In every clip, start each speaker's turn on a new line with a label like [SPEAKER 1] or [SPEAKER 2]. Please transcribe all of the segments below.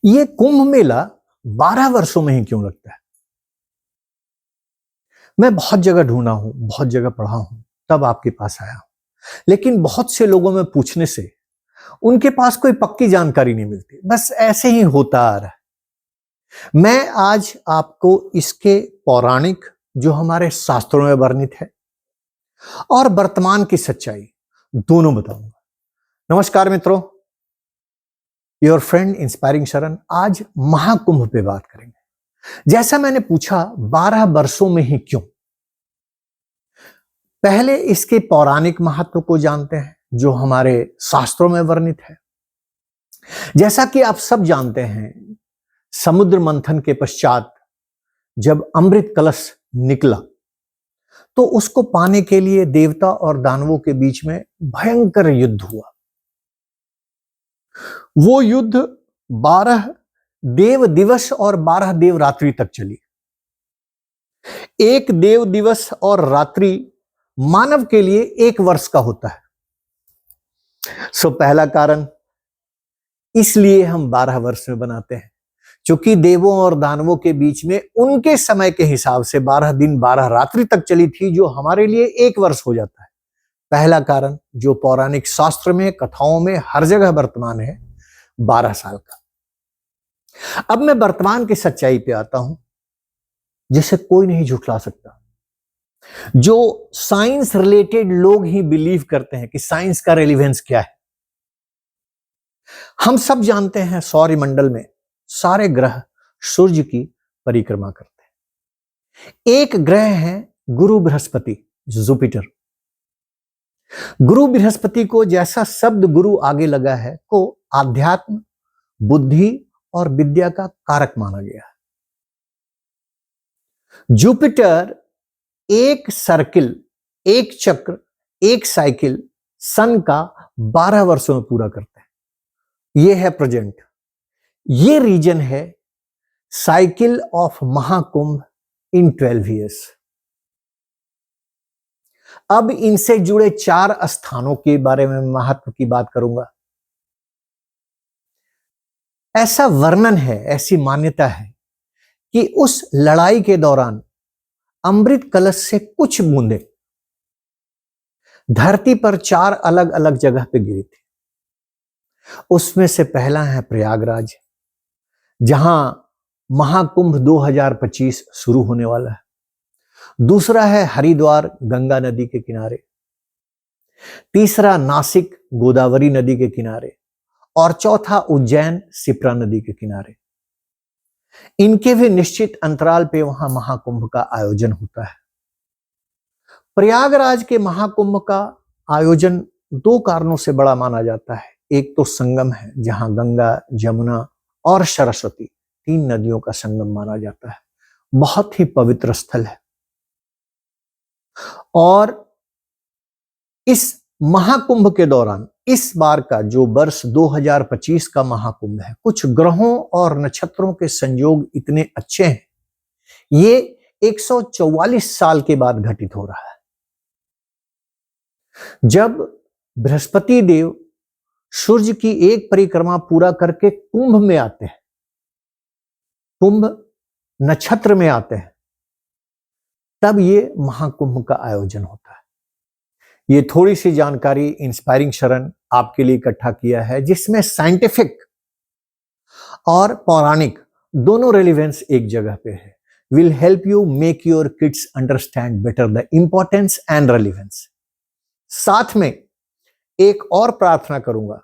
[SPEAKER 1] ये कुंभ मेला 12 वर्षों में ही क्यों लगता है? मैं बहुत जगह ढूंढा हूं, बहुत जगह पढ़ा हूं, तब आपके पास आया हूं। लेकिन बहुत से लोगों में पूछने से उनके पास कोई पक्की जानकारी नहीं मिलती, बस ऐसे ही होता आ रहा है। मैं आज आपको इसके पौराणिक, जो हमारे शास्त्रों में वर्णित है, और वर्तमान की सच्चाई दोनों बताऊंगा। नमस्कार मित्रों, योर फ्रेंड इंस्पायरिंग शरण। आज महाकुंभ पे बात करेंगे। जैसा मैंने पूछा 12 वर्षों में ही क्यों, पहले इसके पौराणिक महत्व को जानते हैं जो हमारे शास्त्रों में वर्णित है। जैसा कि आप सब जानते हैं, समुद्र मंथन के पश्चात जब अमृत कलश निकला तो उसको पाने के लिए देवता और दानवों के बीच में भयंकर युद्ध हुआ। वो युद्ध 12 देव दिवस और 12 देव रात्रि तक चली। एक देव दिवस और रात्रि मानव के लिए 1 वर्ष का होता है। पहला कारण इसलिए हम 12 वर्ष में बनाते हैं, क्योंकि देवों और दानवों के बीच में उनके समय के हिसाब से 12 दिन 12 रात्रि तक चली थी, जो हमारे लिए 1 वर्ष हो जाता है। पहला कारण जो पौराणिक शास्त्र में, कथाओं में हर जगह वर्तमान है, 12 साल का। अब मैं वर्तमान की सच्चाई पे आता हूं, जिसे कोई नहीं झुठला सकता। जो साइंस रिलेटेड लोग ही बिलीव करते हैं कि साइंस का रेलिवेंस क्या है। हम सब जानते हैं सौरमंडल में सारे ग्रह सूर्य की परिक्रमा करते हैं। एक ग्रह है गुरु बृहस्पति, जुपिटर। गुरु बृहस्पति को जैसा शब्द गुरु आगे लगा है, को आध्यात्म, बुद्धि और विद्या का कारक माना गया है। जुपिटर एक सर्किल, एक चक्र, एक साइकिल सन का 12 वर्षों में पूरा करता है। यह है प्रेजेंट। ये रीजन है cycle of Mahakumbh in 12 years. अब इनसे जुड़े 4 स्थानों के बारे में महत्व की बात करूंगा। ऐसा वर्णन है, ऐसी मान्यता है कि उस लड़ाई के दौरान अमृत कलश से कुछ बूंदें धरती पर 4 अलग अलग जगह पे गिरी थी। उसमें से पहला है प्रयागराज, जहां महाकुंभ 2025 शुरू होने वाला है। दूसरा है हरिद्वार, गंगा नदी के किनारे। तीसरा नासिक, गोदावरी नदी के किनारे। और चौथा उज्जैन, शिप्रा नदी के किनारे। इनके भी निश्चित अंतराल पे वहां महाकुंभ का आयोजन होता है। प्रयागराज के महाकुंभ का आयोजन 2 कारणों से बड़ा माना जाता है। एक तो संगम है, जहां गंगा, जमुना और सरस्वती 3 नदियों का संगम माना जाता है। बहुत ही पवित्र स्थल है। और इस महाकुंभ के दौरान, इस बार का जो वर्ष 2025 का महाकुंभ है, कुछ ग्रहों और नक्षत्रों के संयोग इतने अच्छे हैं, ये 144 साल के बाद घटित हो रहा है। जब बृहस्पति देव सूर्य की एक परिक्रमा पूरा करके कुंभ में आते हैं, कुंभ नक्षत्र में आते हैं, तब ये महाकुंभ का आयोजन होता है। ये थोड़ी सी जानकारी इंस्पायरिंग शरण आपके लिए इकट्ठा किया है, जिसमें साइंटिफिक और पौराणिक दोनों रेलिवेंस एक जगह पे है। Will help you make your kids understand better the importance and relevance. साथ में एक और प्रार्थना करूंगा,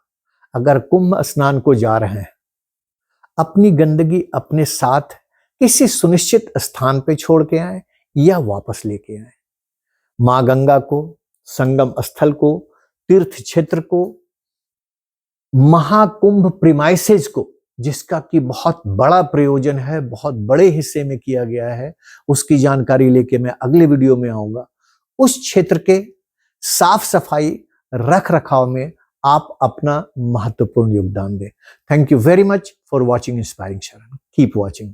[SPEAKER 1] अगर कुंभ स्नान को जा रहे हैं, अपनी गंदगी अपने साथ किसी सुनिश्चित स्थान पे छोड़ के आए या वापस लेके आए। मां गंगा को, संगम स्थल को, तीर्थ क्षेत्र को, महाकुंभ प्रीमाइसेस को, जिसका कि बहुत बड़ा प्रयोजन है, बहुत बड़े हिस्से में किया गया है, उसकी जानकारी लेके मैं अगले वीडियो में आऊंगा। उस क्षेत्र के साफ सफाई, रख रखाव में आप अपना महत्वपूर्ण योगदान दें। Thank you very much for watching inspiring Sharan. Keep watching.